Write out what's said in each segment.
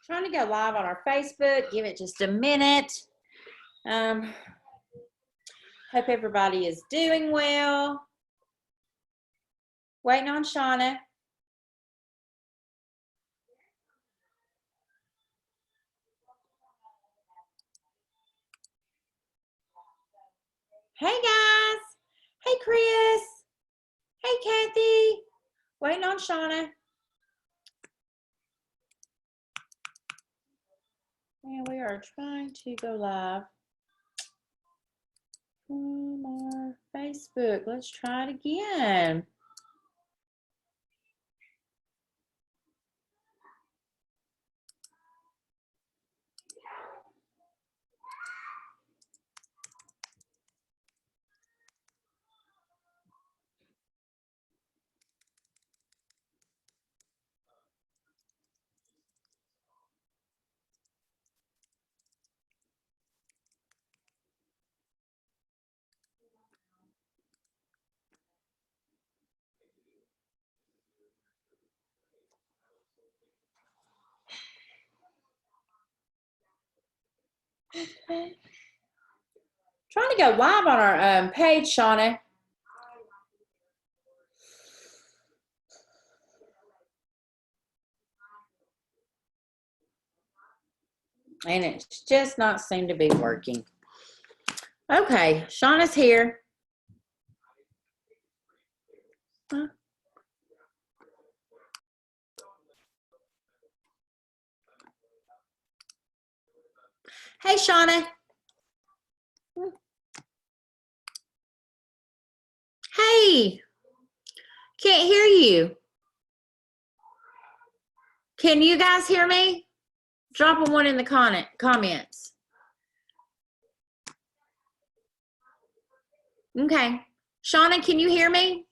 Trying to go live on our Facebook. Give it just a minute. Hope everybody is doing well. Waiting on Shauna. Hey guys. Hey Chris. Hey Kathy. Waiting on Shauna. And we are trying to go live from our Facebook. Let's try it again. Okay. Trying to go live on our page, Shauna. And it's just not seem to be working. Okay, Shauna's here. Huh? Hey, Shauna. Hey, can't hear you. Can you guys hear me? Drop a one in the comments. Okay. Shauna, can you hear me?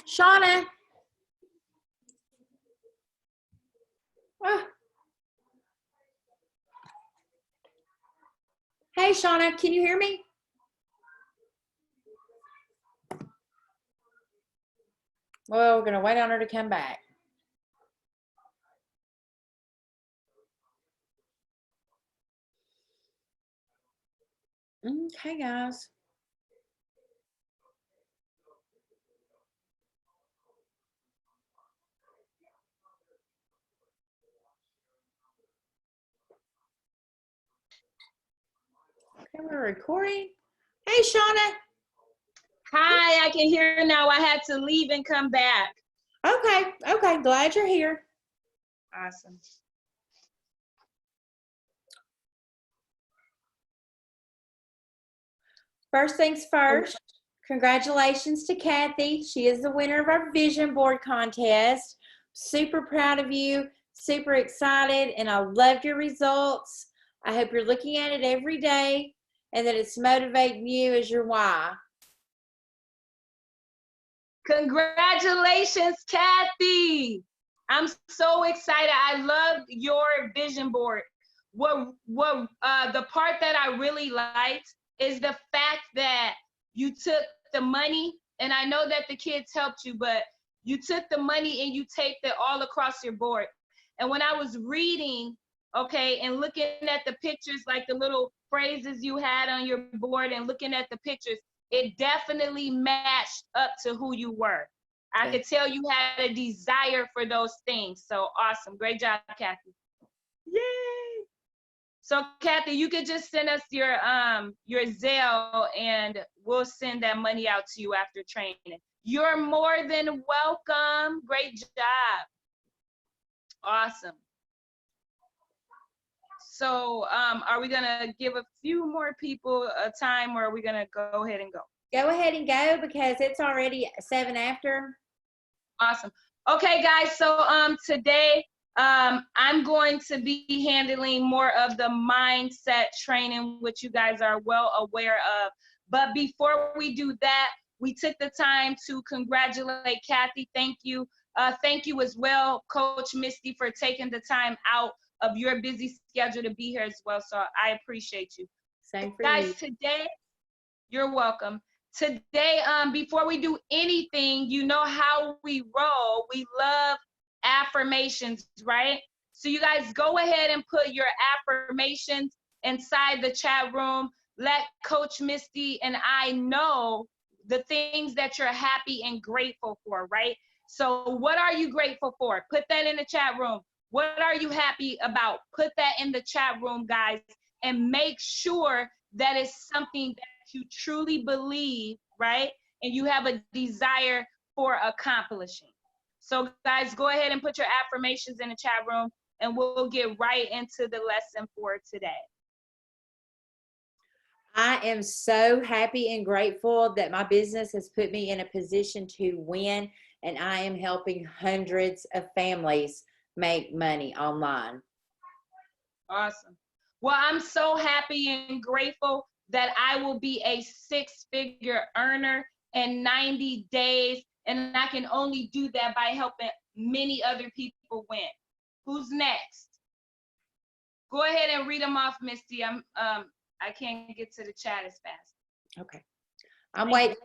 Shauna. Oh. Hey, Shauna, can you hear me? Well, we're going to wait on her to come back. Okay, guys. Okay, we're recording. Hey, Shauna. Hi, I can hear now. I had to leave and come back. Okay, okay. Glad you're here. Awesome. First things first, congratulations to Kathy. She is the winner of our vision board contest. Super proud of you, super excited, and I loved your results. I hope you're looking at it every day and that it's motivating you as your why. Congratulations, Kathy. I'm so excited. I love your vision board. The part that I really liked is the fact that you took the money, and I know that the kids helped you, but you took the money and you taped it all across your board. And when I was reading, okay, and looking at the pictures, like the little phrases you had on your board and looking at the pictures, it definitely matched up to who you were. I could tell you had a desire for those things. So awesome. Great job, Kathy. Yay. So Kathy, you could just send us your Zelle and we'll send that money out to you after training. You're more than welcome. Great job. Awesome. So are we gonna give a few more people a time, or are we gonna go ahead and go? Go ahead and go because it's already 7 after. Awesome. Okay, guys, so today I'm going to be handling more of the mindset training, which you guys are well aware of. But before we do that, we took the time to congratulate Kathy. Thank you. Thank you as well, Coach Misty, for taking the time out of your busy schedule to be here as well. So I appreciate you. Same for Guys, you. today, you're welcome. Today, before we do anything, you know how we roll. We love affirmations, right? So you guys go ahead and put your affirmations inside the chat room. Let Coach Misty and I know the things that you're happy and grateful for, right? So what are you grateful for? Put that in the chat room. What are you happy about? Put that in the chat room, guys, and make sure that it's something that you truly believe, right? And you have a desire for accomplishing. So guys, go ahead and put your affirmations in the chat room, and we'll get right into the lesson for today. I am so happy and grateful that my business has put me in a position to win, and I am helping hundreds of families make money online. Awesome. Well, I'm so happy and grateful that I will be a six-figure earner in 90 days, and I can only do that by helping many other people win. Who's next? Go ahead and read them off, Misty. I can't get to the chat as fast. Okay. I'm waiting.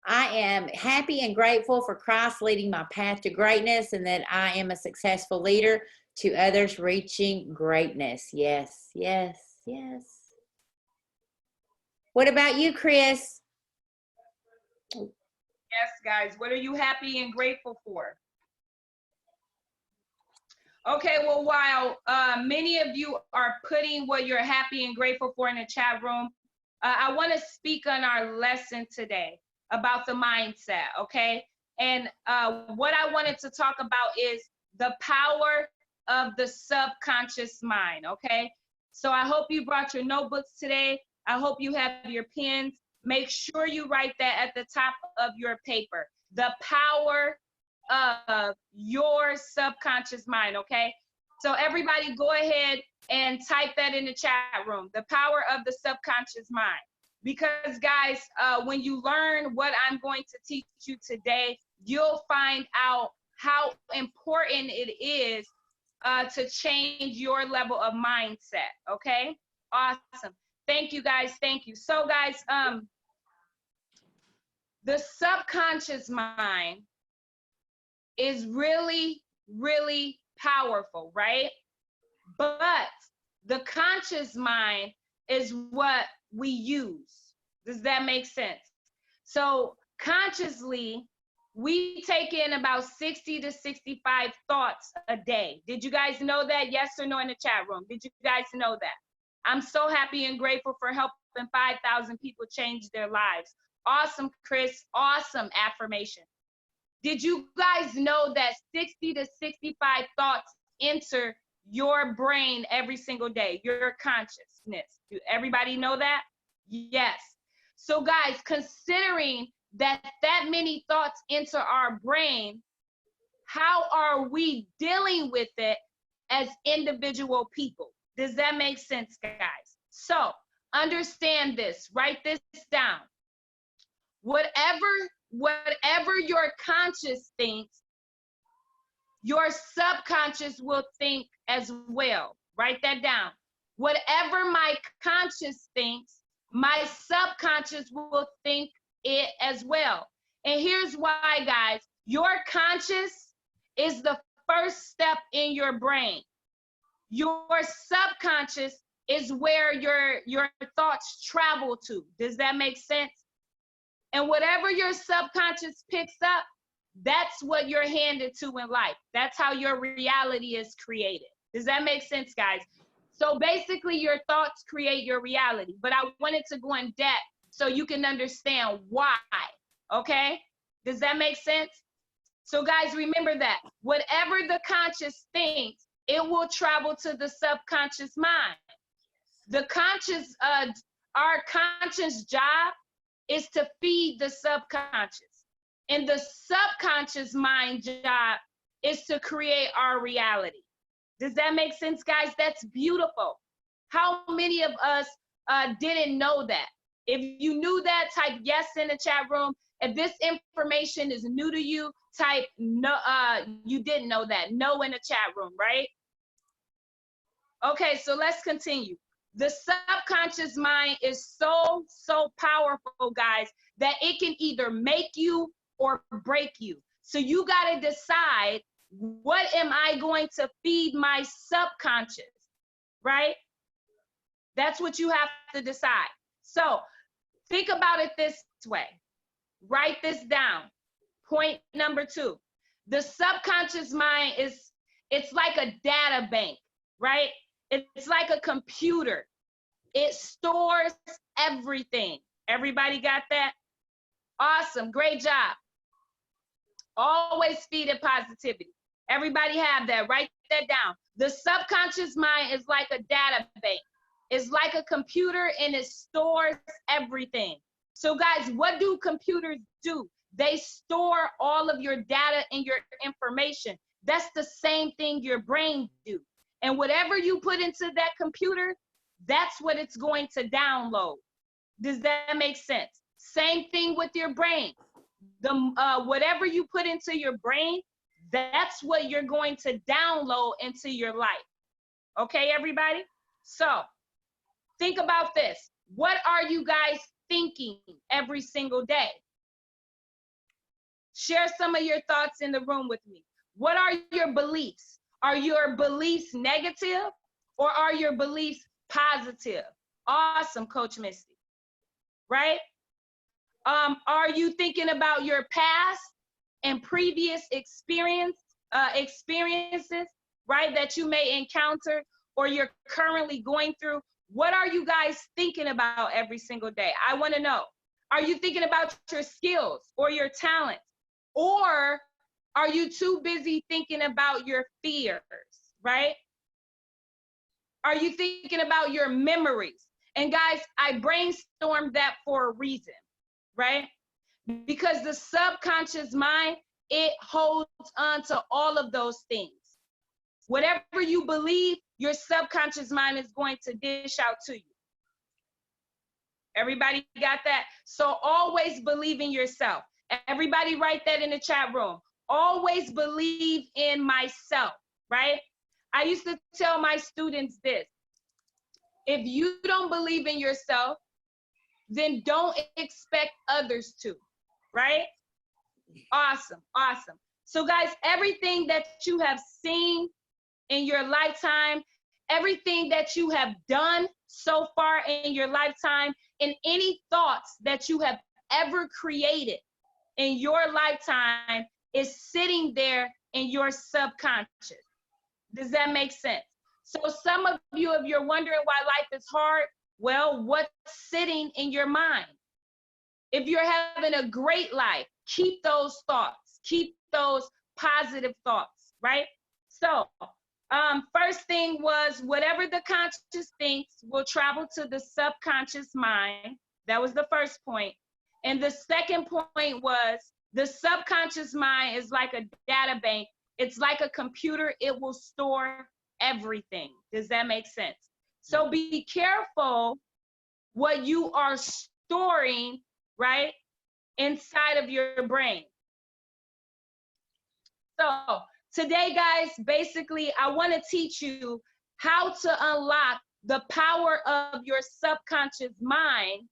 I am happy and grateful for Christ leading my path to greatness, and that I am a successful leader to others reaching greatness. Yes, yes, yes. What about you, Chris? Yes, guys. What are you happy and grateful for? Okay, well, while many of you are putting what you're happy and grateful for in the chat room, I want to speak on our lesson today about the mindset, okay? And what I wanted to talk about is the power of the subconscious mind, okay? So I hope you brought your notebooks today. I hope you have your pens. Make sure you write that at the top of your paper. The power of your subconscious mind, okay? So everybody go ahead and type that in the chat room, the power of the subconscious mind. Because guys, when you learn what I'm going to teach you today, you'll find out how important it is to change your level of mindset, okay? Awesome. Thank you, guys. Thank you. So guys, the subconscious mind is really, really powerful, right? But the conscious mind is what we use. Does that make sense? So consciously, we take in about 60 to 65 thoughts a day. Did you guys know that? Yes or no in the chat room? Did you guys know that? I'm so happy and grateful for helping 5,000 people change their lives. Awesome, Chris. Awesome affirmation. Did you guys know that 60 to 65 thoughts enter your brain every single day, your consciousness? Do everybody know that? Yes. So guys, considering that many thoughts enter our brain, how are we dealing with it as individual people? Does that make sense, guys? So understand this, write this down. Whatever your conscious thinks, your subconscious will think as well. Write that down. Whatever my conscious thinks, my subconscious will think it as well. And here's why, guys. Your conscious is the first step in your brain. Your subconscious is where your thoughts travel to. Does that make sense? And whatever your subconscious picks up, that's what you're handed to in life. That's how your reality is created. Does that make sense, guys? So basically, your thoughts create your reality. But I wanted to go in depth so you can understand why, okay? Does that make sense? So guys, remember that. Whatever the conscious thinks, it will travel to the subconscious mind. The conscious, our conscious job is to feed the subconscious. And the subconscious mind job is to create our reality. Does that make sense, guys? That's beautiful. How many of us didn't know that? If you knew that, type yes in the chat room. If this information is new to you, type no, you didn't know that. No in the chat room, right? Okay, so let's continue. The subconscious mind is so powerful, guys, that it can either make you or break you. So you got to decide, what am I going to feed my subconscious, right? That's what you have to decide. So think about it this way. Write this down. Point number 2. The subconscious mind it's like a data bank, right? It's like a computer. It stores everything. Everybody got that? Awesome. Great job. Always feed it positivity. Everybody have that. Write that down. The subconscious mind is like a data bank. It's like a computer, and it stores everything. So guys, what do computers do? They store all of your data and your information. That's the same thing your brain do. And whatever you put into that computer, that's what it's going to download. Does that make sense? Same thing with your brain. Whatever you put into your brain, that's what you're going to download into your life. Okay, everybody? So think about this. What are you guys thinking every single day? Share some of your thoughts in the room with me. What are your beliefs? Are your beliefs negative, or are your beliefs positive? Awesome, Coach Misty. Right? Are you thinking about your past and previous experiences, right, that you may encounter or you're currently going through? What are you guys thinking about every single day? I want to know. Are you thinking about your skills or your talents? Or are you too busy thinking about your fears, right? Are you thinking about your memories? And guys, I brainstormed that for a reason, right? Because the subconscious mind, it holds on to all of those things. Whatever you believe, your subconscious mind is going to dish out to you. Everybody got that? So always believe in yourself. Everybody write that in the chat room. Always believe in myself, right? I used to tell my students this. If you don't believe in yourself, then don't expect others to, right? Awesome, awesome. So guys, everything that you have seen in your lifetime, everything that you have done so far in your lifetime, and any thoughts that you have ever created in your lifetime is sitting there in your subconscious. Does that make sense? So some of you, if you're wondering why life is hard, well, what's sitting in your mind? If you're having a great life, keep those thoughts, keep those positive thoughts, right? So first thing was, whatever the conscious thinks will travel to the subconscious mind. That was the first point. And the second point was, the subconscious mind is like a data bank. It's like a computer. It will store everything. Does that make sense? So be careful what you are storing, right, inside of your brain. So today, guys, basically, I want to teach you how to unlock the power of your subconscious mind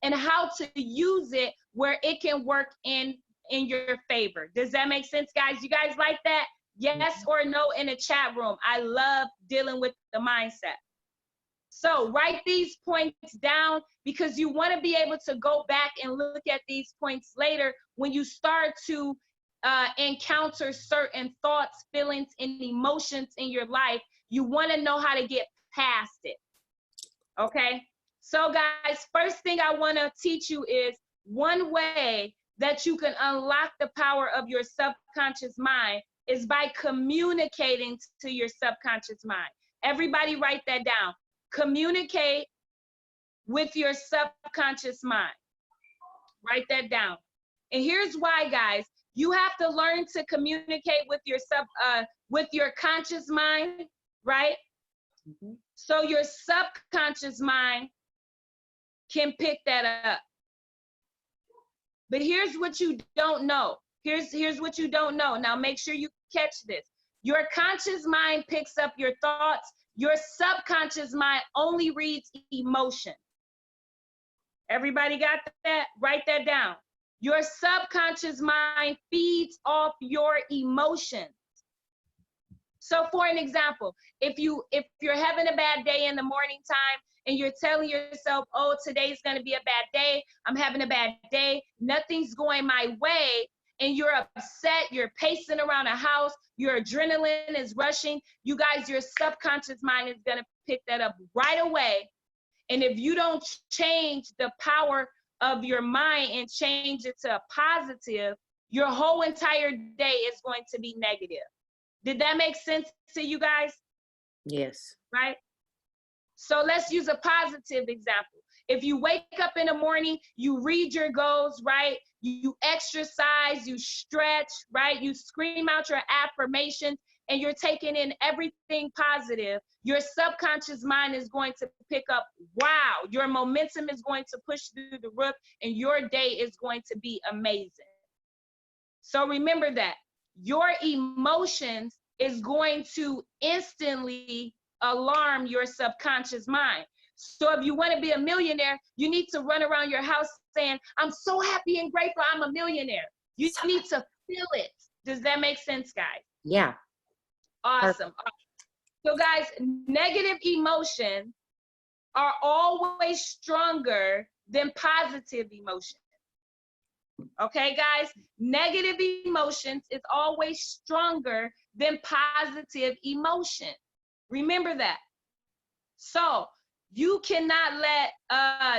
and how to use it where it can work in your favor. Does that make sense, guys? You guys like that? Yes or no in the chat room. I love dealing with the mindset. So write these points down, because you want to be able to go back and look at these points later when you start to encounter certain thoughts, feelings, and emotions in your life. You want to know how to get past it. Okay? So guys, first thing I want to teach you is one way that you can unlock the power of your subconscious mind is by communicating to your subconscious mind. Everybody write that down. Communicate with your subconscious mind. Write that down. And here's why, guys. You have to learn to communicate with your conscious mind, right? Mm-hmm. So your subconscious mind can pick that up. But here's what you don't know. Here's what you don't know. Now make sure you catch this. Your conscious mind picks up your thoughts. Your subconscious mind only reads emotion. Everybody got that? Write that down. Your subconscious mind feeds off your emotions. So for an example, if you're having a bad day in the morning time and you're telling yourself, oh, today's going to be a bad day, I'm having a bad day, nothing's going my way, and you're upset, you're pacing around a house, your adrenaline is rushing, you guys, your subconscious mind is going to pick that up right away. And if you don't change the power of your mind and change it to a positive, your whole entire day is going to be negative. Did that make sense to you guys? Yes. Right? So let's use a positive example. If you wake up in the morning, you read your goals, right? You exercise, you stretch, right? You scream out your affirmations and you're taking in everything positive. Your subconscious mind is going to pick up, wow, your momentum is going to push through the roof and your day is going to be amazing. So remember that. Your emotions is going to instantly alarm your subconscious mind. So if you want to be a millionaire, you need to run around your house saying, I'm so happy and grateful I'm a millionaire. You need to feel it. Does that make sense, guys? Yeah. Awesome. So guys, negative emotions are always stronger than positive emotions. Okay, guys, negative emotions is always stronger than positive emotion. Remember that. So you cannot let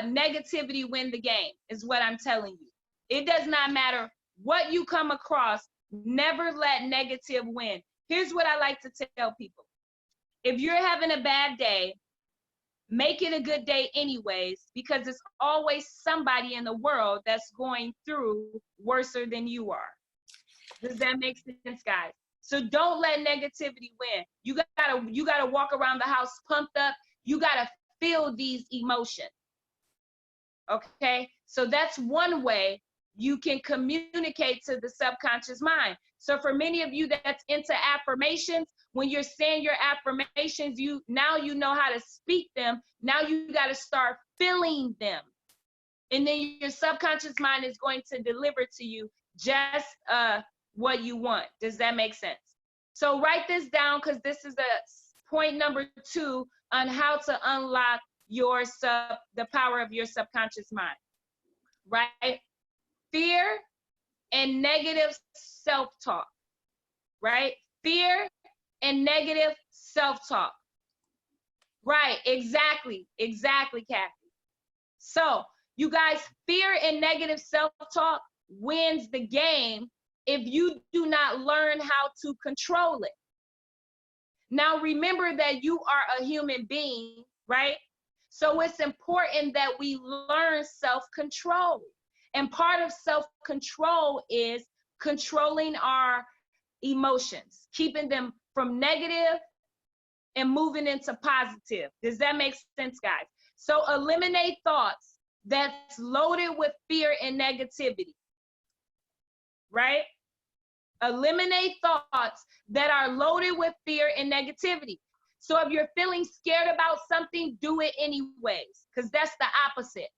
negativity win the game, is what I'm telling you. It does not matter what you come across, never let negative win. Here's what I like to tell people. If you're having a bad day, make it a good day anyways, because it's always somebody in the world that's going through worse than you are. Does that make sense, guys? So don't let negativity win. You gotta walk around the house pumped up. You gotta feel these emotions. Okay? So that's one way you can communicate to the subconscious mind. So for many of you that's into affirmations, when you're saying your affirmations, now you know how to speak them. Now you got to start feeling them. And then your subconscious mind is going to deliver to you just what you want. Does that make sense? So write this down, because this is point number 2 on how to unlock the power of your subconscious mind. Right? Fear and negative self-talk. Right? Fear and negative self-talk. Right, exactly, Kathy. So, you guys, fear and negative self-talk wins the game if you do not learn how to control it. Now, remember that you are a human being, right? So it's important that we learn self-control. And part of self-control is controlling our emotions, keeping them from negative and moving into positive. Does that make sense, guys? So eliminate thoughts that's loaded with fear and negativity, right? Eliminate thoughts that are loaded with fear and negativity. So if you're feeling scared about something, do it anyways, because that's the opposite,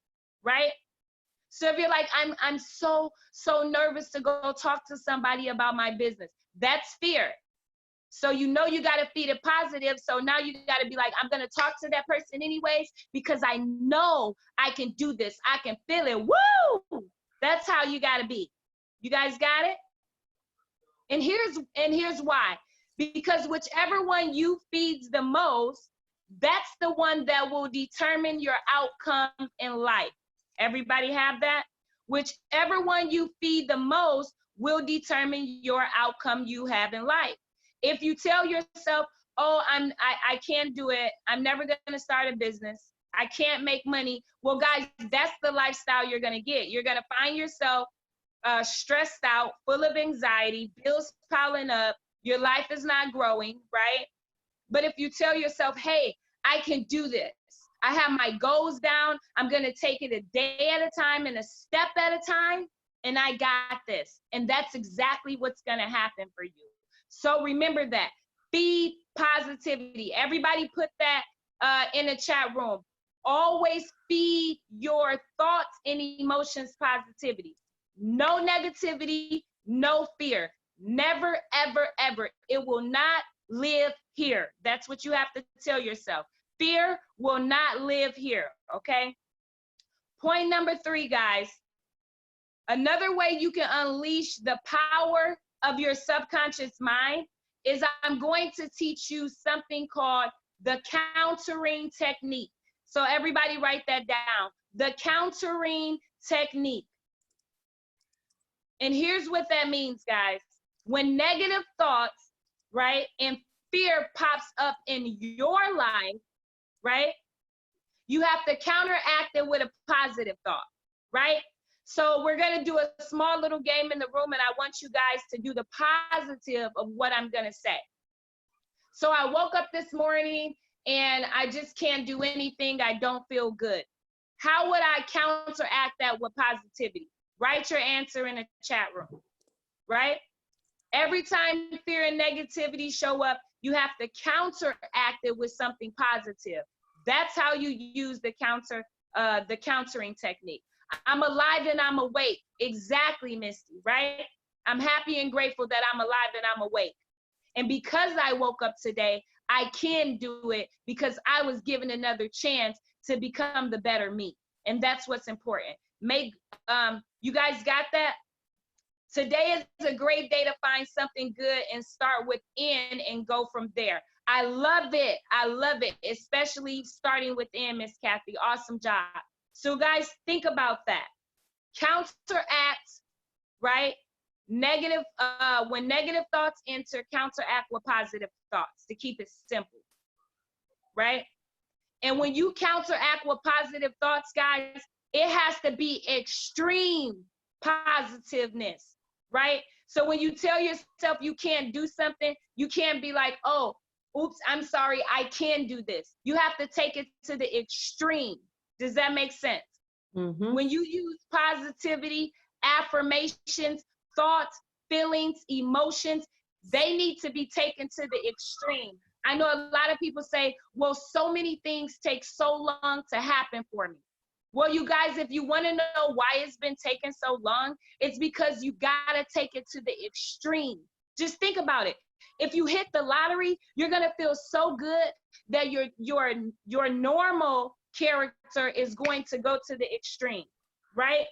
right? So if you're like, I'm so nervous to go talk to somebody about my business, that's fear. So you know you got to feed it positive. So now you got to be like, I'm going to talk to that person anyways, because I know I can do this. I can feel it. Woo! That's how you got to be. You guys got it? And here's why. Because whichever one you feeds the most, that's the one that will determine your outcome in life. Everybody have that? Whichever one you feed the most will determine your outcome you have in life. If you tell yourself, oh, I can't do it, I'm never gonna start a business, I can't make money, well, guys, that's the lifestyle you're gonna get. You're gonna find yourself stressed out, full of anxiety, bills piling up, your life is not growing, right? But if you tell yourself, hey, I can do this, I have my goals down, I'm gonna take it a day at a time and a step at a time, and I got this. And that's exactly what's gonna happen for you. So remember that Feed positivity. Everybody put that in the chat room. Always feed your thoughts and emotions positivity. No negativity, no fear. Never, ever, ever. It will not live here. That's what you have to tell yourself. Fear will not live here, okay? Point number 3, guys. Another way you can unleash the power of your subconscious mind is I'm going to teach you something called the countering technique. So everybody write that down. The countering technique. And here's what that means, guys. When negative thoughts, right, and fear pops up in your life, right, you have to counteract it with a positive thought, right? So we're going to do a small little game in the room, and I want you guys to do the positive of what I'm going to say. So I woke up this morning and I just can't do anything. I don't feel good. How would I counteract that with positivity? Write your answer in the chat room, right? Every time fear and negativity show up, you have to counteract it with something positive. That's how you use the countering technique. I'm alive and I'm awake. Exactly, Misty, right? I'm happy and grateful that I'm alive and I'm awake. And because I woke up today, I can do it because I was given another chance to become the better me. And that's what's important. You guys got that? Today is a great day to find something good and start within and go from there. I love it. I love it, especially starting within, Miss Kathy. Awesome job. So guys, think about that. Counteract, right? Negative, when negative thoughts enter, counteract with positive thoughts to keep it simple, right? And when you counteract with positive thoughts, guys, it has to be extreme positiveness, right? So when you tell yourself you can't do something, you can't be like, oh, oops, I'm sorry, I can do this. You have to take it to the extreme. Does that make sense? Mm-hmm. When you use positivity, affirmations, thoughts, feelings, emotions, they need to be taken to the extreme. I know a lot of people say, well, so many things take so long to happen for me. Well, you guys, if you want to know why it's been taking so long, it's because you got to take it to the extreme. Just think about it. If you hit the lottery, you're going to feel so good that your normal character is going to go to the extreme, right?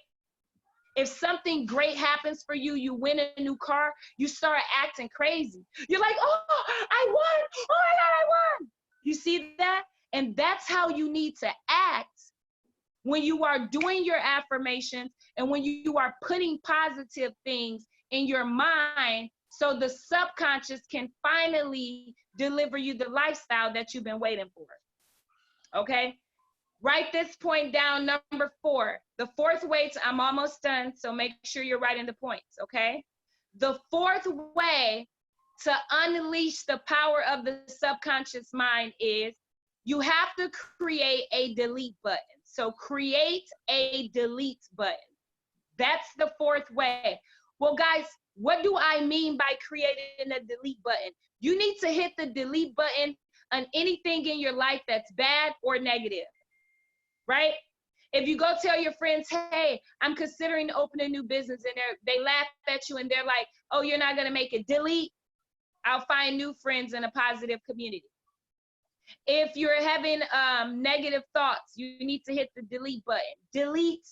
If something great happens for you, you win a new car, you start acting crazy. You're like, oh, I won. Oh my God, I won. You see that? And that's how you need to act when you are doing your affirmations and when you are putting positive things in your mind so the subconscious can finally deliver you the lifestyle that you've been waiting for. Okay? Write this point down, number 4. The fourth way I'm almost done, so make sure you're writing the points, okay? The fourth way to unleash the power of the subconscious mind is you have to create a delete button. So create a delete button. That's the fourth way. Well, guys, what do I mean by creating a delete button? You need to hit the delete button on anything in your life that's bad or negative. Right? If you go tell your friends, hey, I'm considering to open a new business, and they laugh at you and they're like, oh, you're not going to make it. Delete. I'll find new friends in a positive community. If you're having negative thoughts, you need to hit the delete button. Delete.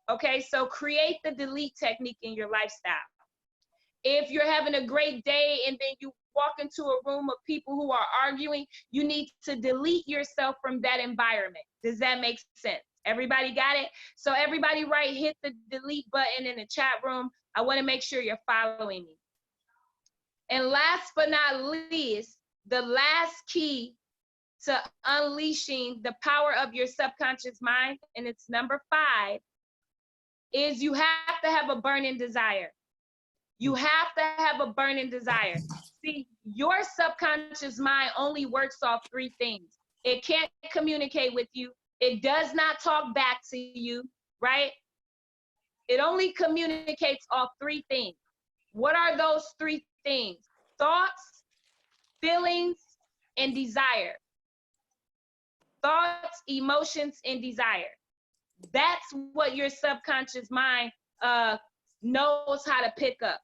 Okay, so create the delete technique in your lifestyle. If you're having a great day and then you walk into a room of people who are arguing, you need to delete yourself from that environment. Does that make sense? Everybody got it? So everybody hit the delete button in the chat room. I want to make sure you're following me. And last but not least, the last key to unleashing the power of your subconscious mind, and it's number 5, is you have to have a burning desire. You have to have a burning desire. See, your subconscious mind only works off 3 things. It can't communicate with you. It does not talk back to you, right? It only communicates off 3 things. What are those 3 things? Thoughts, feelings, and desire. Thoughts, emotions, and desire. That's what your subconscious mind knows how to pick up.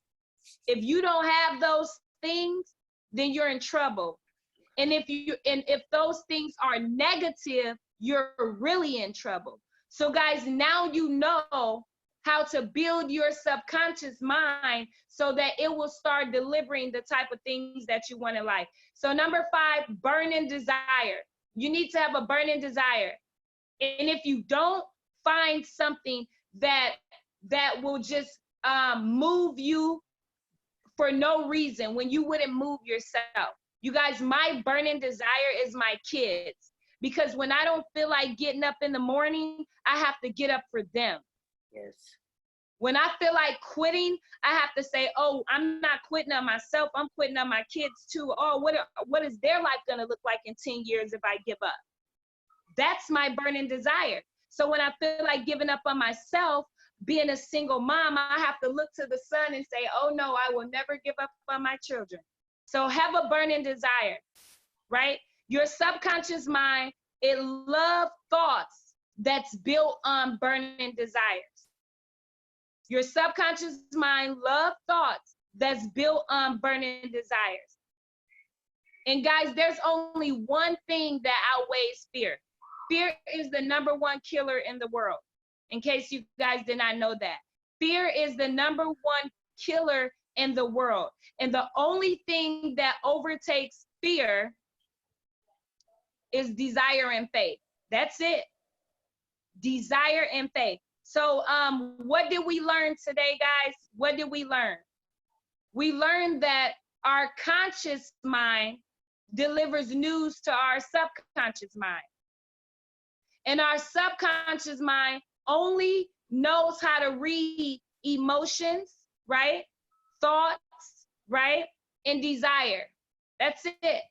If you don't have those things, then you're in trouble. And if those things are negative, you're really in trouble. So guys, now you know how to build your subconscious mind so that it will start delivering the type of things that you want in life. So number 5, burning desire. You need to have a burning desire. And if you don't, find something that will just move you for no reason when you wouldn't move yourself. You guys, my burning desire is my kids, because when I don't feel like getting up in the morning, I have to get up for them. Yes. When I feel like quitting, I have to say, oh, I'm not quitting on myself, I'm quitting on my kids too. Oh, what is their life gonna look like in 10 years if I give up? That's my burning desire. So when I feel like giving up on myself, being a single mom, I have to look to the sun and say, oh no, I will never give up on my children. So have a burning desire, right? Your subconscious mind, it loves thoughts that's built on burning desires. Your subconscious mind loves thoughts that's built on burning desires. And guys, there's only one thing that outweighs fear. Fear is the #1 killer in the world, in case you guys did not know that. Fear is the #1 killer in the world. And the only thing that overtakes fear is desire and faith. That's it. Desire and faith. So what did we learn today, guys? What did we learn? We learned that our conscious mind delivers news to our subconscious mind. And our subconscious mind only knows how to read emotions, right? Thoughts, right? And desire. That's it.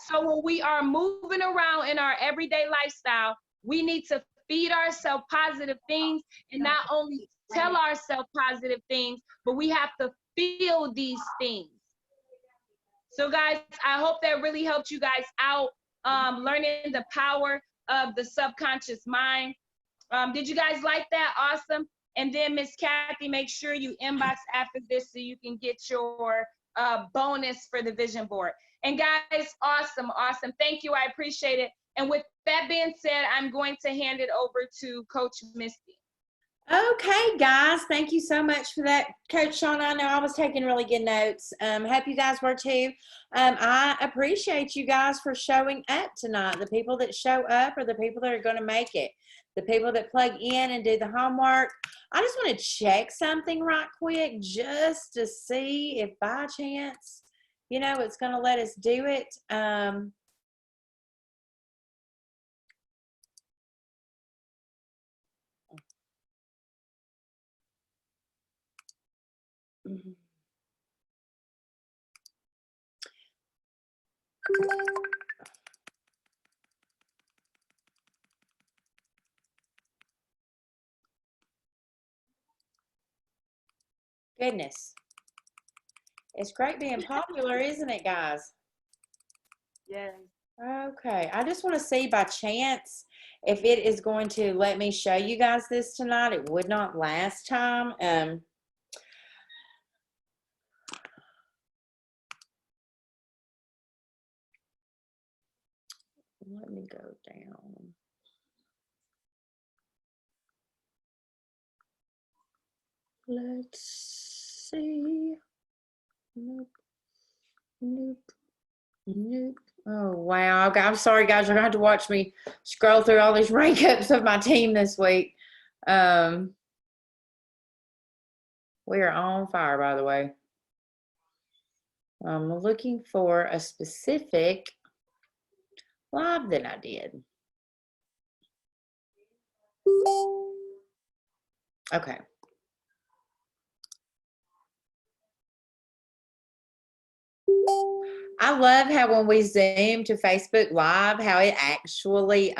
So when we are moving around in our everyday lifestyle, we need to feed ourselves positive things, and not only tell ourselves positive things, but we have to feel these things. So guys, I hope that really helped you guys out, learning the power of the subconscious mind. Did you guys like that? Awesome. And then Miss Kathy, make sure you inbox after this so you can get your bonus for the vision board. And guys, awesome, awesome. Thank you, I appreciate it. And with that being said, I'm going to hand it over to Coach Misty. Okay, guys, thank you so much for that, Coach Shauna. I know I was taking really good notes. Hope you guys were too. I appreciate you guys for showing up tonight. The people that show up are the people that are going to make it. The people that plug in and do the homework. I just want to check something right quick just to see if by chance, you know, it's going to let us do it. Goodness. It's great being popular, isn't it, guys? Yes. Okay. I just want to see by chance if it is going to let me show you guys this tonight. It would not last time. Let me go down. Let's see. Nope. Nope. Nope. Oh, wow. I'm sorry, guys. You're going to have to watch me scroll through all these rank ups of my team this week. We are on fire, by the way. I'm looking for a specific live that I did. Okay. I love how when we zoom to Facebook Live, how it actually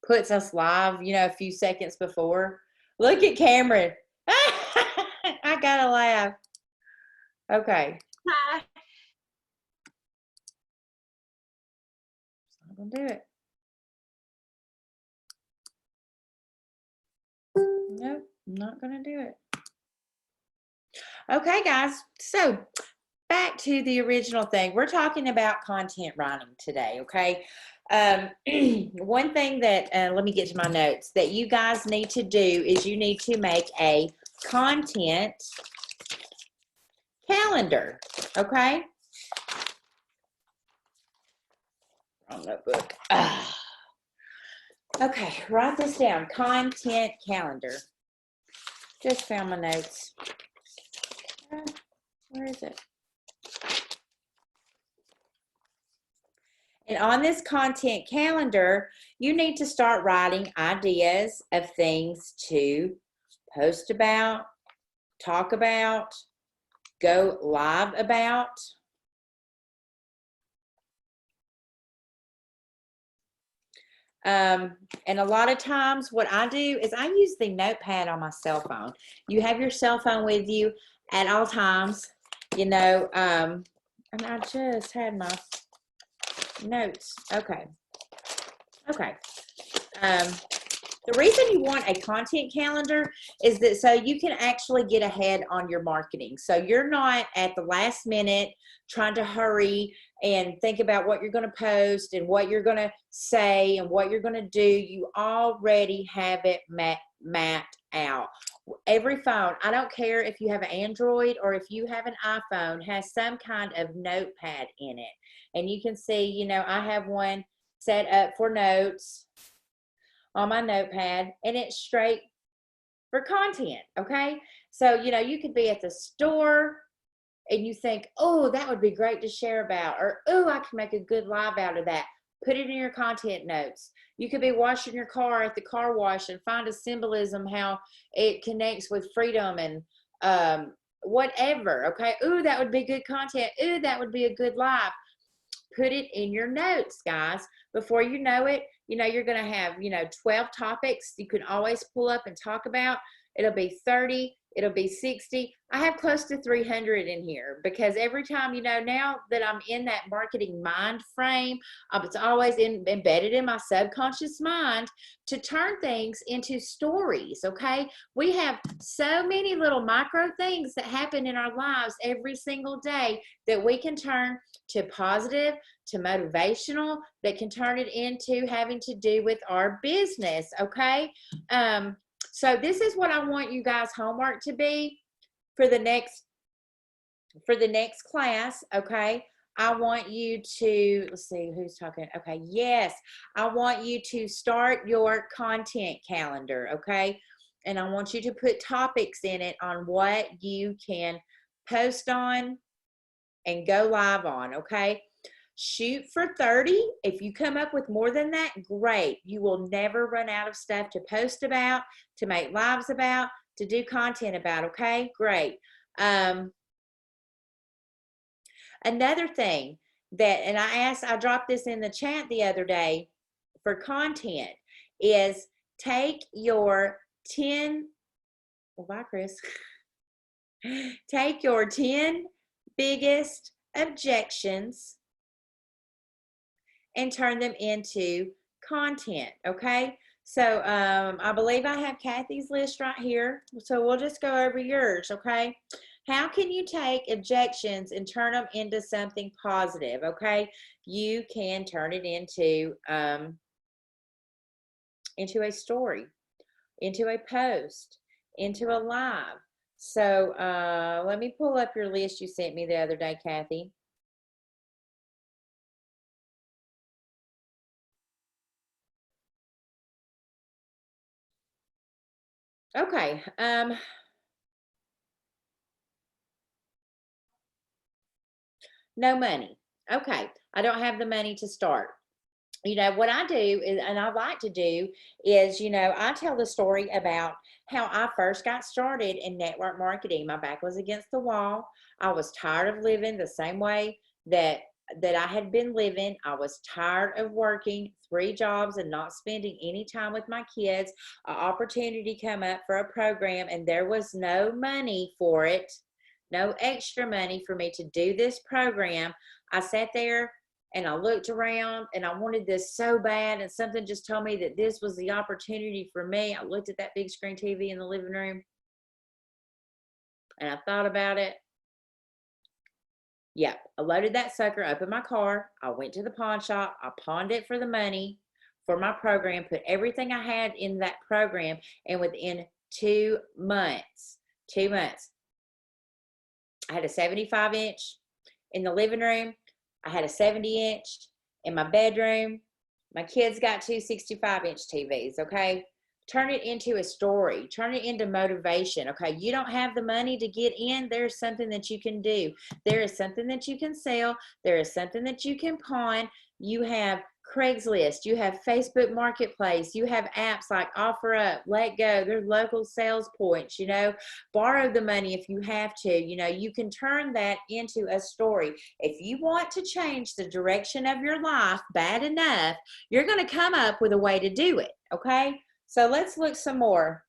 puts us live, you know, a few seconds before. Look at Cameron. I gotta laugh. Okay, Hi. I'm gonna do it. Nope, I'm not gonna do it. Okay, guys, so back to the original thing. We're talking about content writing today, okay? One thing that, let me get to my notes, that you guys need to do is you need to make a content calendar, okay? Wrong notebook. Okay, write this down, content calendar. Just found my notes. Where is it? And on this content calendar, you need to start writing ideas of things to post about, talk about, go live about. And a lot of times what I do is I use the notepad on my cell phone. You have your cell phone with you at all times, you know, and I just had my notes. Okay. The reason you want a content calendar is that so you can actually get ahead on your marketing. So you're not at the last minute trying to hurry and think about what you're going to post and what you're going to say and what you're going to do. You already have it mapped out. Every phone, I don't care if you have an Android or if you have an iPhone, has some kind of notepad in it. And you can see, you know, I have one set up for notes on my notepad, and it's straight for content, okay? So, you know, you could be at the store and you think, oh, that would be great to share about, or, oh, I can make a good live out of that. Put it in your content notes. You could be washing your car at the car wash and find a symbolism how it connects with freedom and whatever, okay? Ooh, that would be good content. Ooh, that would be a good live. Put it in your notes, guys. Before you know it, you know, you're going to have, you know, 12 topics you can always pull up and talk about. It'll be 30, it'll be 60. I have close to 300 in here because every time, you know, now that I'm in that marketing mind frame, it's always embedded in my subconscious mind to turn things into stories, okay? We have so many little micro things that happen in our lives every single day that we can turn to positive, to motivational, that can turn it into having to do with our business, okay? So this is what I want you guys' homework to be for the next class, okay? I want you to, let's see who's talking. Okay, yes, I want you to start your content calendar, okay? And I want you to put topics in it on what you can post on and go live on, okay? Shoot for 30. If you come up with more than that, great. You will never run out of stuff to post about, to make lives about, to do content about, okay? Great. Another thing that, and I dropped this in the chat the other day for content, is take your 10, well, bye, Chris. Take your 10 biggest objections and turn them into content, okay? So I believe I have Kathy's list right here. So we'll just go over yours, okay? How can you take objections and turn them into something positive, okay? You can turn it into a story, into a post, into a live. So let me pull up your list you sent me the other day, Kathy. Okay. No money. Okay. I don't have the money to start. You know, what I do is, and I like to do is, you know, I tell the story about how I first got started in network marketing. My back was against the wall. I was tired of living the same way that I had been living. I was tired of working 3 jobs and not spending any time with my kids. An opportunity came up for a program and there was no money for it. no extra money for me to do this program. I sat there and I looked around and I wanted this so bad, and something just told me that this was the opportunity for me. I looked at that big screen TV in the living room and I thought about it. Yep, I loaded that sucker up in my car. I went to the pawn shop. I pawned it for the money for my program, put everything I had in that program, and within 2 months, I had a 75-inch in the living room. I had a 70-inch in my bedroom. My kids got two 65-inch TVs, okay? Turn it into a story. Turn it into motivation, okay? You don't have the money to get in. There's something that you can do. There is something that you can sell. There is something that you can pawn. You have Craigslist, you have Facebook Marketplace, you have apps like OfferUp, Let Go, there's local sales points, you know, borrow the money if you have to, you know, you can turn that into a story. If you want to change the direction of your life bad enough, you're going to come up with a way to do it, okay? So let's look some more.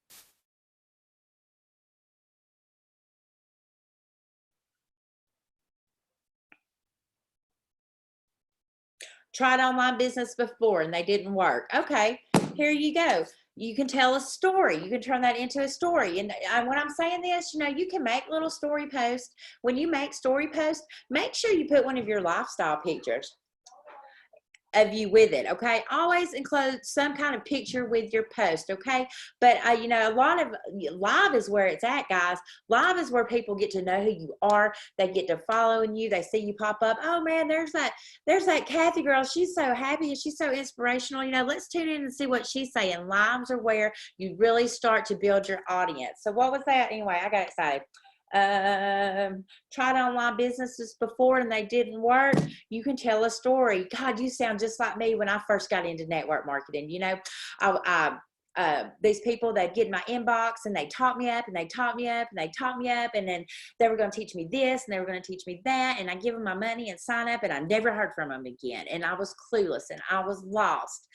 Tried online business before and they didn't work. Okay, here you go. You can tell a story. You can turn that into a story. And when I'm saying this, you know, you can make little story posts. When you make story posts, make sure you put one of your lifestyle pictures of you with it, okay? Always include some kind of picture with your post, okay? But you know, a lot of live is where it's at, guys. Live is where people get to know who you are. They get to following you. They see you pop up. Oh man, there's that Kathy girl. She's so happy and she's so inspirational. You know, let's tune in and see what she's saying. Lives are where you really start to build your audience. So what was that? Anyway, I got excited. Tried online businesses before and they didn't work. You can tell a story. God, you sound just like me when I first got into network marketing. You know, these people that get in my inbox and they taught me up and they taught me up and they taught me up, and then they were going to teach me this and they were going to teach me that, and I give them my money and sign up, and I never heard from them again, and I was clueless and I was lost.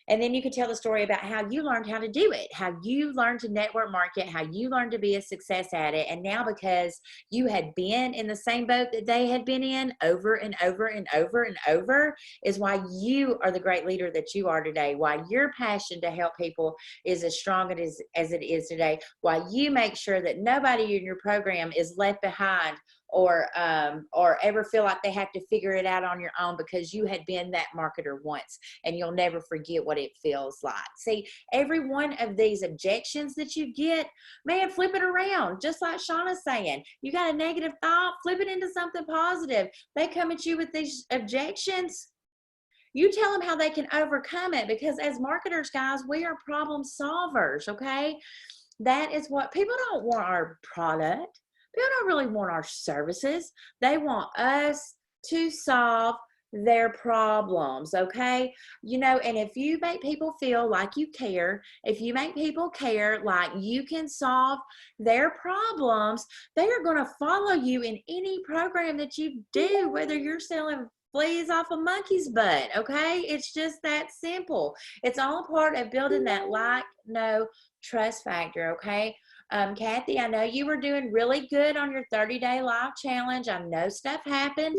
And then you could tell the story about how you learned how to do it, how you learned to network market, how you learned to be a success at it. And now because you had been in the same boat that they had been in over and over and over and over is why you are the great leader that you are today, why your passion to help people is as strong as it is today, why you make sure that nobody in your program is left behind or ever feel like they have to figure it out on your own, because you had been that marketer once and you'll never forget what it feels like. See, every one of these objections that you get, man, flip it around. Just like Shauna's saying, you got a negative thought, flip it into something positive. They come at you with these objections, you tell them how they can overcome it, because as marketers, guys, we are problem solvers, okay? That is what people don't want. Our product. People don't really want our services. They want us to solve their problems, okay? You know, and if you make people feel like you care, if you make people care like you can solve their problems, they are going to follow you in any program that you do, whether you're selling fleas off a monkey's butt, okay? It's just that simple. It's all a part of building that like, know, trust factor, okay? Kathy, I know you were doing really good on your 30-day live challenge. I know stuff happened,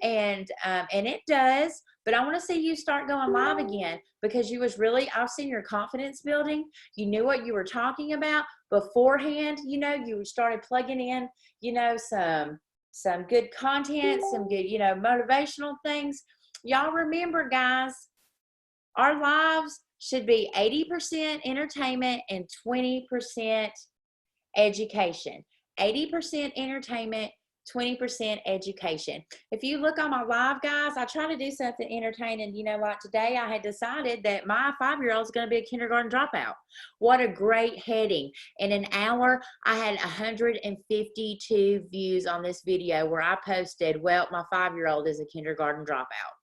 and it does, but I want to see you start going live again, because you was really, I've seen your confidence building. You knew what you were talking about beforehand. You know, you started plugging in, you know, some good content, some good, you know, motivational things. Y'all remember, guys, our lives should be 80% entertainment and 20% education. 80% entertainment, 20% education. If you look on my live, guys, I try to do something entertaining. You know, like today I had decided that my 5-year-old is going to be a kindergarten dropout. What a great heading. In an hour, I had 152 views on this video where I posted, well, my 5-year-old is a kindergarten dropout.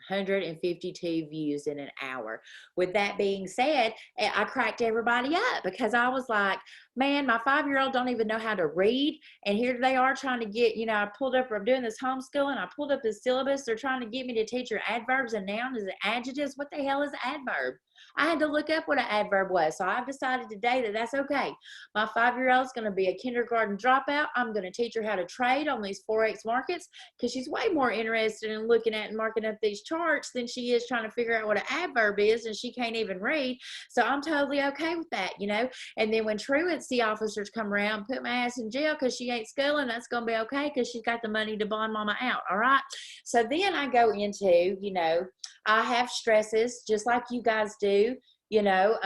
152 views in an hour. With that being said, I cracked everybody up, because I was like, man, my 5-year-old don't even know how to read, and here they are trying to get, you know, I pulled up, I'm doing this homeschooling, I pulled up this syllabus, they're trying to get me to teach her adverbs and nouns and adjectives. What the hell is adverb? I had to look up what an adverb was. So I've decided today that that's okay. My 5-year-old's going to be a kindergarten dropout. I'm going to teach her how to trade on these Forex markets because she's way more interested in looking at and marking up these charts than she is trying to figure out what an adverb is, and she can't even read. So I'm totally okay with that, you know. And then when truancy officers come around, put my ass in jail because she ain't schooling, that's going to be okay because she's got the money to bond mama out, all right? So then I go into, you know, I have stresses just like you guys do, you know,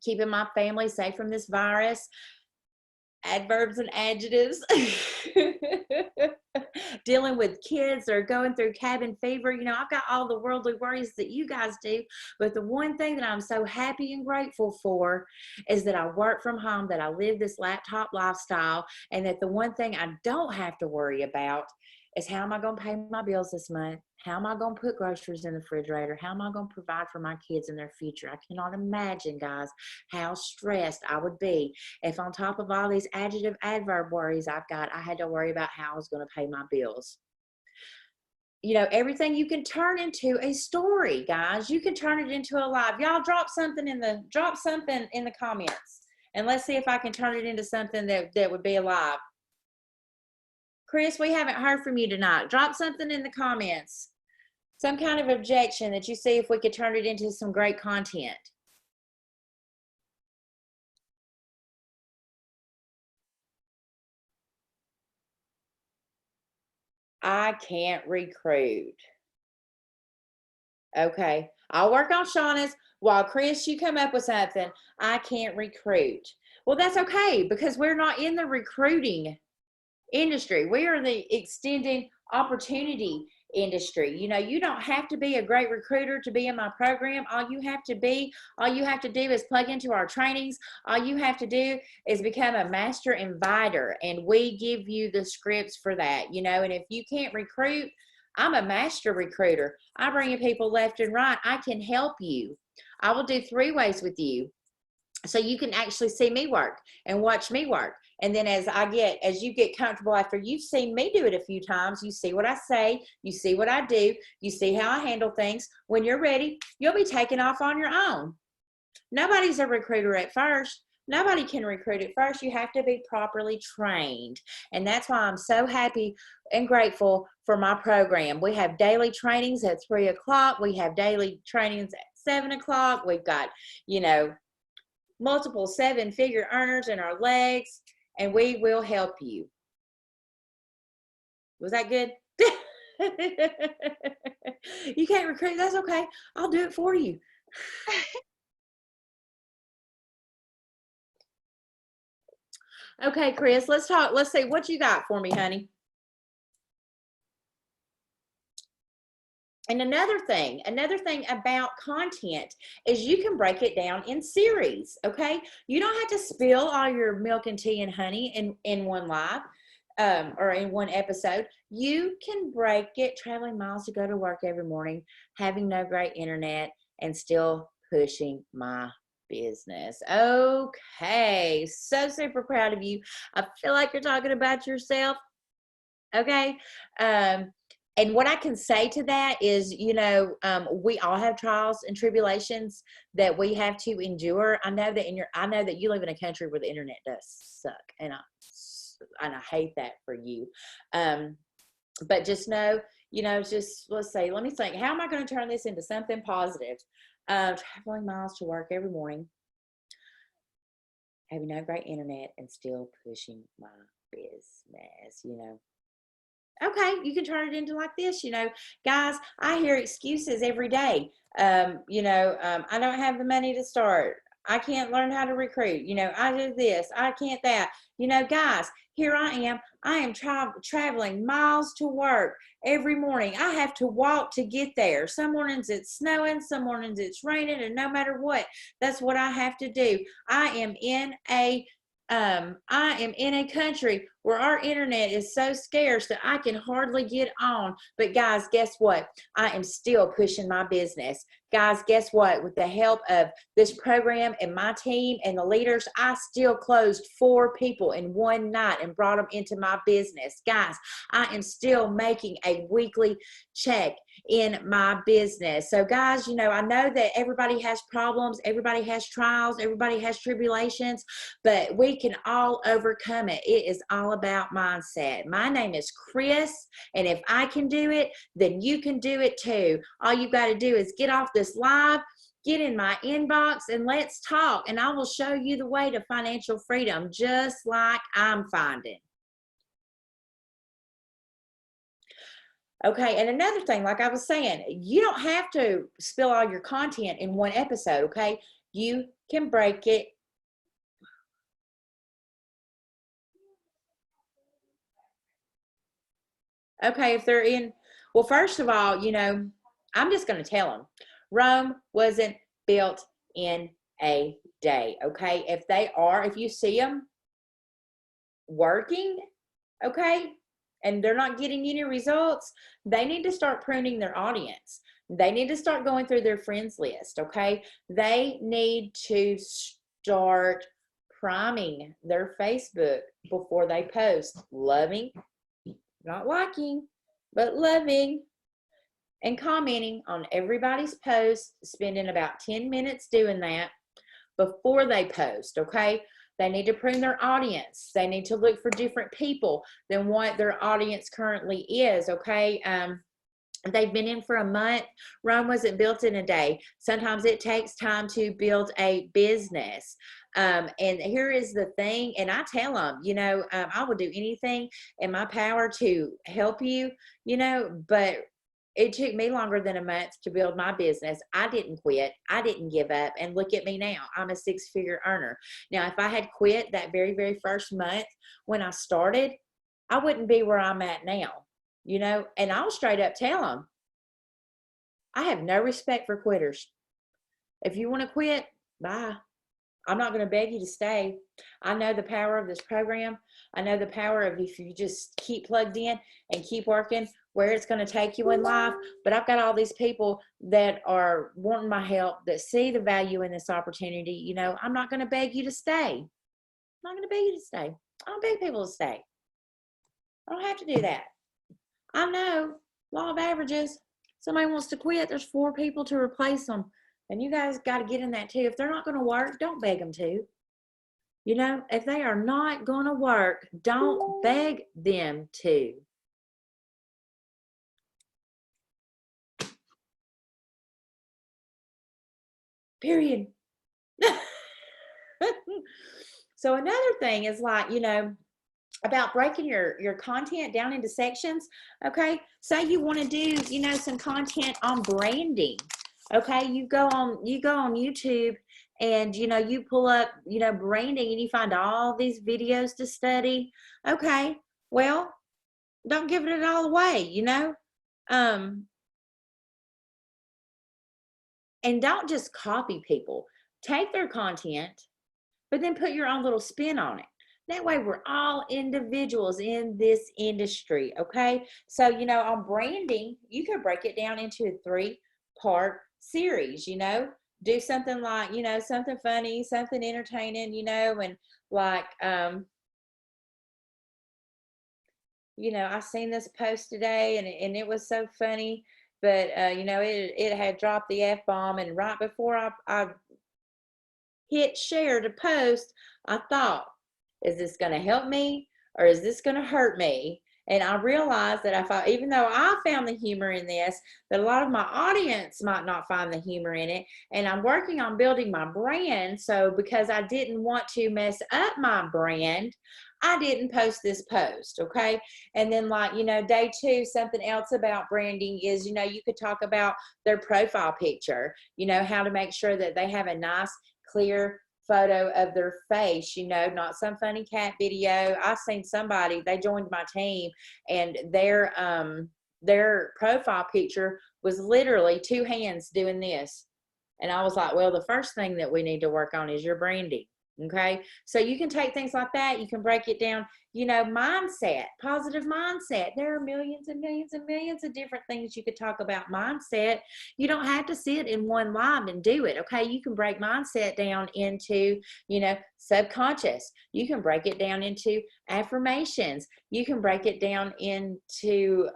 keeping my family safe from this virus, adverbs and adjectives, dealing with kids that are going through cabin fever. You know, I've got all the worldly worries that you guys do, but the one thing that I'm so happy and grateful for is that I work from home, that I live this laptop lifestyle, and that the one thing I don't have to worry about is how am I going to pay my bills this month? How am I going to put groceries in the refrigerator? How am I going to provide for my kids in their future? I cannot imagine, guys, how stressed I would be if on top of all these adjective adverb worries I've got, I had to worry about how I was going to pay my bills. You know, everything you can turn into a story, guys. You can turn it into a live. Y'all drop something in the comments, and let's see if I can turn it into something that would be alive. Chris, we haven't heard from you tonight. Drop something in the comments. Some kind of objection that you see if we could turn it into some great content. I can't recruit. Okay, I'll work on Shauna's. While Chris, you come up with something. I can't recruit. Well, that's okay because we're not in the recruiting industry. We are the extended opportunity industry. You know, you don't have to be a great recruiter to be in my program. All you have to do is plug into our trainings. All you have to do is become a master inviter, and we give you the scripts for that, you know. And if you can't recruit, I'm a master recruiter. I bring in people left and right. I can help you. I will do 3 ways with you, so you can actually see me work and watch me work. And then as you get comfortable after you've seen me do it a few times, you see what I say, you see what I do, you see how I handle things. When you're ready, you'll be taking off on your own. Nobody's a recruiter at first. Nobody can recruit at first. You have to be properly trained. And that's why I'm so happy and grateful for my program. We have daily trainings at 3 o'clock. We have daily trainings at 7 o'clock. We've got, you know, multiple 7-figure earners in our legs, and we will help you. Was that good? You can't recruit, that's okay. I'll do it for you. Okay, Chris, let's talk. Let's see what you got for me, honey. And another thing about content is you can break it down in series, okay? You don't have to spill all your milk and tea and honey in one live or in one episode. You can break it, traveling miles to go to work every morning, having no great internet, and still pushing my business. Okay, so super proud of you. I feel like you're talking about yourself, okay? And what I can say to that is, you know, we all have trials and tribulations that we have to endure. I know that you live in a country where the internet does suck, and I hate that for you. But just know, you know, let me think, how am I going to turn this into something positive? Traveling miles to work every morning, having no great internet, and still pushing my business, you know. Okay, you can turn it into like this, you know. Guys, I hear excuses every day. You know, I don't have the money to start. I can't learn how to recruit. You know, I do this, I can't that. You know, guys, here I am. I am traveling miles to work every morning. I have to walk to get there. Some mornings it's snowing, some mornings it's raining, and no matter what, that's what I have to do. I am in a country where our internet is so scarce that I can hardly get on. But guys, guess what? I am still pushing my business. Guys, guess what? With the help of this program and my team and the leaders, I still closed 4 people in one night and brought them into my business. Guys, I am still making a weekly check in my business. So guys, you know, I know that everybody has problems, everybody has trials, everybody has tribulations, but we can all overcome it. It is all about mindset. My name is Chris, and if I can do it, then you can do it too. All you got to do is get off this live, get in my inbox, and let's talk, and I will show you the way to financial freedom, just like I'm finding. Okay, and another thing, like I was saying, you don't have to spill all your content in one episode, okay? You can break it. Okay, if they're in, well, first of all, you know, I'm just going to tell them, Rome wasn't built in a day, okay? If you see them working, okay, and they're not getting any results, they need to start pruning their audience. They need to start going through their friends list, okay? They need to start priming their Facebook before they post. Loving, not liking, but loving and commenting on everybody's post, spending about 10 minutes doing that before they post, okay? They need to prune their audience. They need to look for different people than what their audience currently is, okay? They've been in for a month. Rome wasn't built in a day. Sometimes it takes time to build a business. And here is the thing, and I tell them, you know, I will do anything in my power to help you, you know, but it took me longer than a month to build my business. I didn't quit. I didn't give up. And look at me now. I'm a 6-figure earner. Now, if I had quit that very, very first month when I started, I wouldn't be where I'm at now, you know, and I'll straight up tell them, I have no respect for quitters. If you want to quit, bye. I'm not going to beg you to stay. I know the power of this program. I know the power of if you just keep plugged in and keep working, where it's going to take you in life. But I've got all these people that are wanting my help, that see the value in this opportunity. You know, I'm not going to beg you to stay. I'm not going to beg you to stay. I don't beg people to stay. I don't have to do that. I know, law of averages. Somebody wants to quit, there's 4 people to replace them. And you guys got to get in that too. If they're not going to work, don't beg them to. You know, if they are not going to work, don't beg them to. Period. So another thing is, like, you know, about breaking your content down into sections. Okay, say you want to do, you know, some content on branding. Okay, you go on YouTube, and you know, you pull up, you know, branding, and you find all these videos to study. Okay, well, don't give it all away, you know. And don't just copy people. Take their content, but then put your own little spin on it. That way we're all individuals in this industry, okay? So, you know, on branding, you can break it down into a 3-part series, you know? Do something like, you know, something funny, something entertaining, you know, and like, you know, I seen this post today, and it was so funny, but, you know, it had dropped the F-bomb, and right before I hit share to post, I thought, is this going to help me or is this going to hurt me? And I realized that even though I found the humor in this, that a lot of my audience might not find the humor in it. And I'm working on building my brand. So because I didn't want to mess up my brand, I didn't post this post, okay? And then, like, you know, day 2, something else about branding is, you know, you could talk about their profile picture, you know, how to make sure that they have a nice, clear photo of their face, you know, not some funny cat video. I've seen somebody, they joined my team, and their profile picture was literally 2 hands doing this. And I was like, well, the first thing that we need to work on is your branding. Okay, so you can take things like that, you can break it down, you know, mindset, positive mindset. There are millions and millions and millions of different things you could talk about mindset. You don't have to sit in one live and do it. Okay, you can break mindset down into, you know, subconscious. You can break it down into affirmations. You can break it down into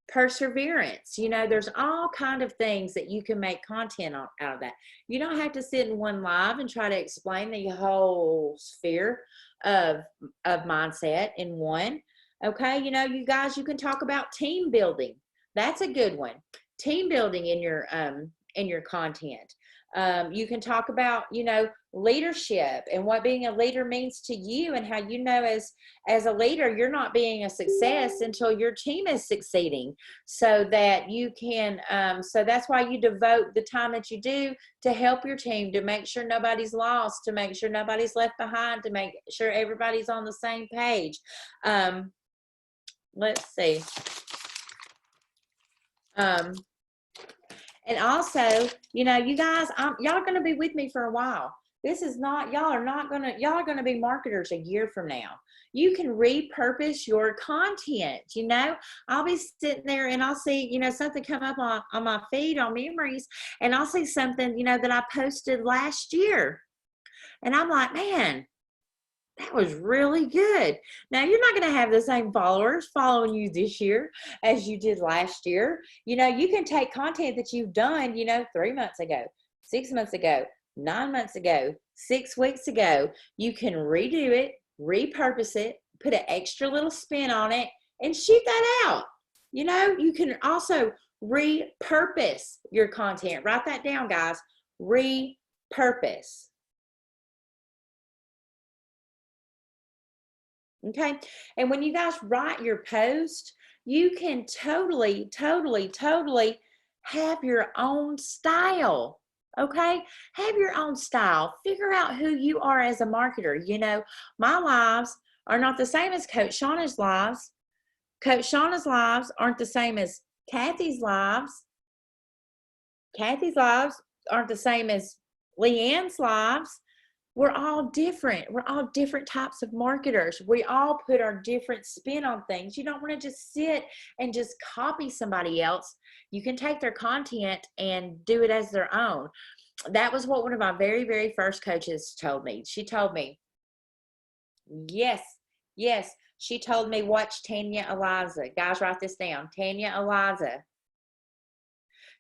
perseverance. You know, there's all kind of things that you can make content out of that. You don't have to sit in one live and try to explain the whole sphere of mindset in one. Okay, you know, you guys, you can talk about team building. That's a good one. Team building in your content. You can talk about, you know, leadership and what being a leader means to you, and how, you know, as a leader, you're not being a success until your team is succeeding, so that you can so that's why you devote the time that you do to help your team, to make sure nobody's lost, to make sure nobody's left behind, to make sure everybody's on the same page. Let's see. And also, you know, you guys, y'all are going to be with me for a while. This is not, y'all are going to be marketers a year from now. You can repurpose your content. You know, I'll be sitting there and I'll see, you know, something come up on my feed on memories, and I'll see something, you know, that I posted last year. And I'm like, man, that was really good. Now, you're not going to have the same followers following you this year as you did last year. You know, you can take content that you've done, you know, 3 months ago, 6 months ago, 9 months ago, 6 weeks ago. You can redo it, repurpose it, put an extra little spin on it, and shoot that out. You know, you can also repurpose your content. Write that down, guys. Repurpose. Okay, and when you guys write your post, you can totally have your own style. Okay, have your own style. Figure out who you are as a marketer. You know, my lives are not the same as Coach Shauna's lives. Coach Shauna's lives aren't the same as Kathy's lives. Kathy's lives aren't the same as Leanne's lives. We're all different. We're all different types of marketers. We all put our different spin on things. You don't want to just sit and just copy somebody else. You can take their content and do it as their own. That was what one of my very, very first coaches told me. She told me, yes. She told me, watch Tanya Eliza. Guys, write this down. Tanya Eliza.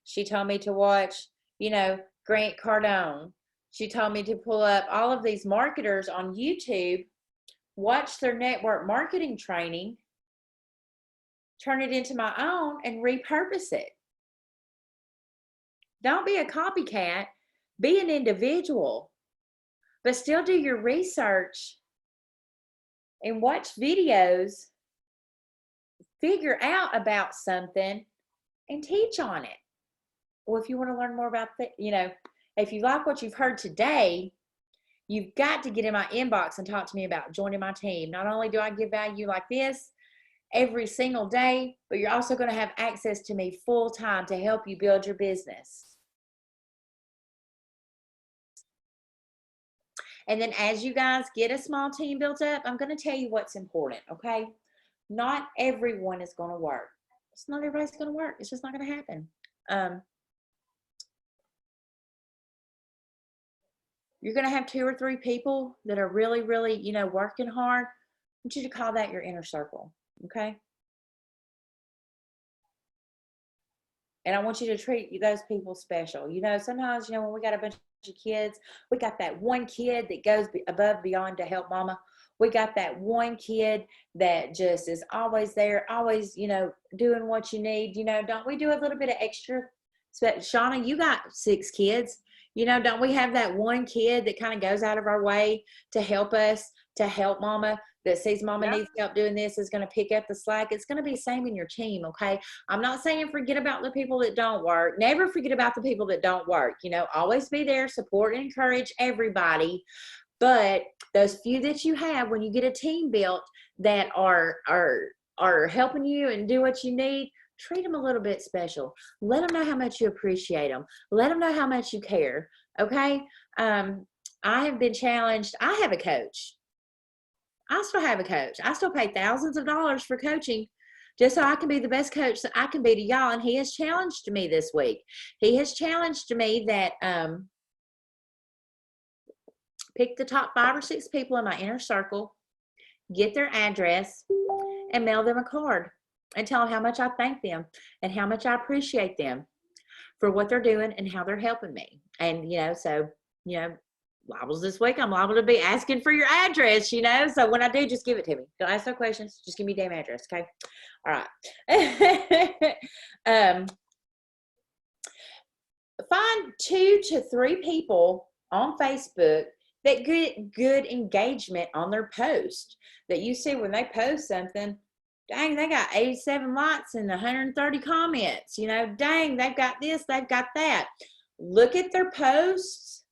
She told me to watch, you know, Grant Cardone. She told me to pull up all of these marketers on YouTube, watch their network marketing training, turn it into my own, and repurpose it. Don't be a copycat. Be an individual, but still do your research and watch videos, figure out about something, and teach on it. Well, if you want to learn more about that, you know, if you like what you've heard today, you've got to get in my inbox and talk to me about joining my team. Not only do I give value like this every single day, but you're also going to have access to me full time to help you build your business. And then as you guys get a small team built up, I'm going to tell you what's important, okay? Not everyone is going to work. It's not everybody's going to work. It's just not going to happen. You're going to have 2 or 3 people that are really, really, you know, working hard. I want you to call that your inner circle, okay? And I want you to treat those people special. You know, sometimes, you know, when we got a bunch of kids, we got that one kid that goes above beyond to help mama. We got that one kid that just is always there, always, you know, doing what you need. You know, don't we do a little bit of extra? So, Shauna, you got 6 kids. You know, don't we have that one kid that kind of goes out of our way to help us, to help mama, that sees mama needs help doing this, is going to pick up the slack? It's going to be the same in your team, okay? I'm not saying forget about the people that don't work. Never forget about the people that don't work. You know, always be there, support and encourage everybody. But those few that you have, when you get a team built that are helping you and do what you need, treat them a little bit special. Let them know how much you appreciate them. Let them know how much you care. Okay. I have been challenged. I have a coach. I still have a coach. I still pay thousands of dollars for coaching just so I can be the best coach that I can be to y'all. And he has challenged me this week. He has challenged me that pick the top 5 or 6 people in my inner circle, get their address, and mail them a card and tell them how much I thank them and how much I appreciate them for what they're doing and how they're helping me. And, so, liable this week, I'm liable to be asking for your address, So when I do, just give it to me. Don't ask no questions. Just give me your damn address, okay? All right. Find 2 to 3 people on Facebook that get good engagement on their post. That you see when they post something, dang, they got 87 likes and 130 comments. Dang, they've got this, they've got that. Look at their posts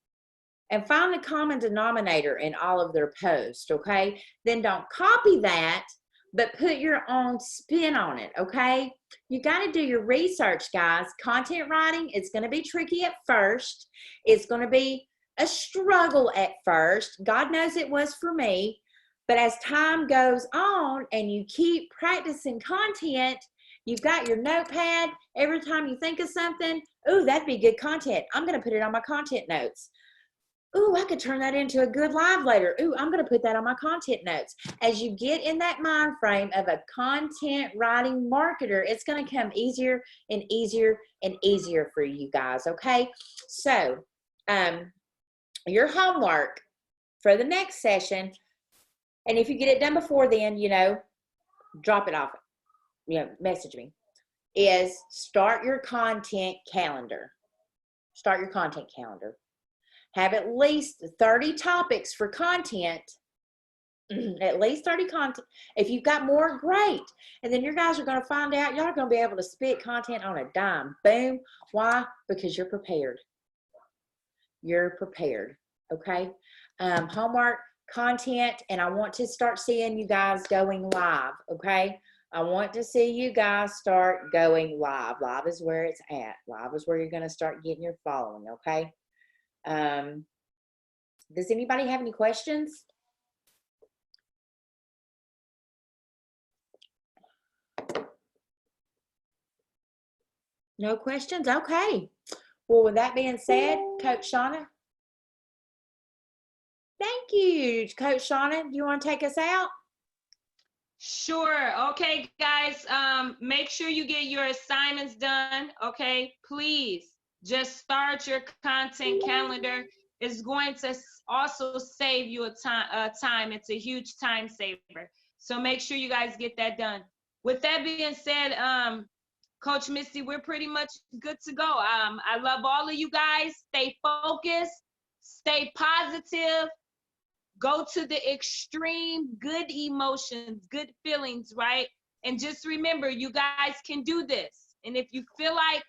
and find the common denominator in all of their posts, okay? Then don't copy that, but put your own spin on it, okay? You got to do your research, guys. Content writing is going to be tricky at first. It's going to be a struggle at first. God knows it was for me. But as time goes on and you keep practicing content, you've got your notepad. Every time you think of something, ooh, that'd be good content. I'm going to put it on my content notes. Ooh, I could turn that into a good live later. Ooh, I'm going to put that on my content notes. As you get in that mind frame of a content writing marketer, it's going to come easier and easier and easier for you guys, okay? So, your homework for the next session, and if you get it done before then, drop it off, message me, is start your content calendar. Start your content calendar. Have at least 30 topics for content, at least 30 content. If you've got more, great. And then your guys are going to find out y'all are going to be able to spit content on a dime. Boom. Why? Because you're prepared. You're prepared. Okay. Homework, content, and I want to start seeing you guys going live. Okay. I want to see you guys start going live. Live is where it's at. Live is where you're going to start getting your following. Okay. Does anybody have any questions? No questions? Okay. Well, with that being said, Coach Shauna. Thank you, Coach Shauna. Do you want to take us out? Sure. Okay, guys, make sure you get your assignments done. Okay, please just start your content calendar. It's going to also save you a time. It's a huge time saver. So make sure you guys get that done. With that being said, Coach Misty, we're pretty much good to go. I love all of you guys. Stay focused, stay positive. Go to the extreme, good emotions, good feelings, right? And just remember, you guys can do this. And if you feel like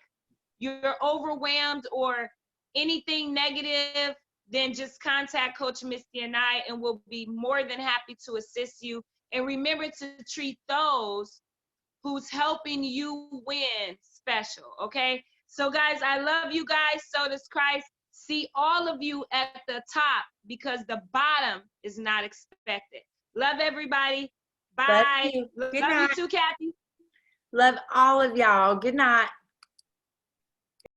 you're overwhelmed or anything negative, then just contact Coach Misty and I, and we'll be more than happy to assist you. And remember to treat those who's helping you win special, okay? So guys, I love you guys. So does Christ. See all of you at the top because the bottom is not expected. Love everybody. Bye. Love you. Love you too, Kathy. Love all of y'all. Good night.